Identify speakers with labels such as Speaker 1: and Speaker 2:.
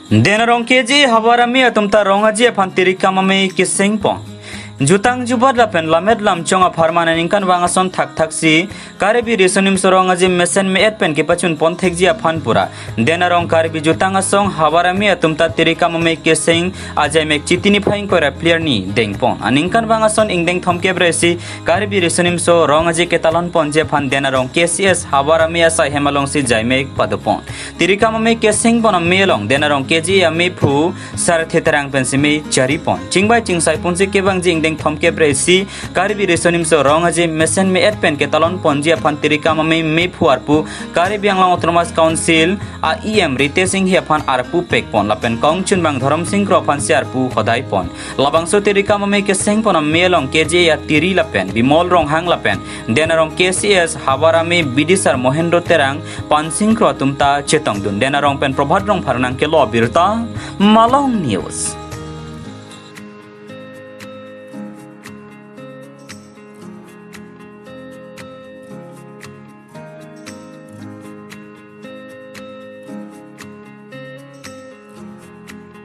Speaker 1: Denarong keji hawarami atumta rongaji apantiri kamame kising pong. Jutang jubat lapen lamet lam chonga permanen ingkan wangason thak thaksi karebi resonim sorongaji mesen me pen ke pachun pon thekji aphan pura denarong karebi jutang asong hawarami atumta tirika mame keseng ajai mek chitini phaing kora player ni dengpon aningkan wangason ingdeng thomke bresi karebi resonim so rongaji ke talon pon je phan denarong KCS hawarami asa hemalong si jaimek padopon tirika mame keseng bonam melong denarong keji ame phu sar theterang pensimi charipon chingbai chingsai ponji kebang jing thomke presi karebi resonim so rongaji mesen me pen ke talon ponji aphan tirika mame me phuarpu karebi anglang autonomous council a rite sing hi aphan arpu pekpon lapen kongchun bang dharam sing kro aphan siarpu hodai pon labangso tirika mame ke seng pon melong keje ya tiri lapen bimol rong hang lapen denarong KCS hawarami bidisar mohendro terang pansing kro tumta chetong dun denarong pen probhat rong pharnang ke lo birta malong news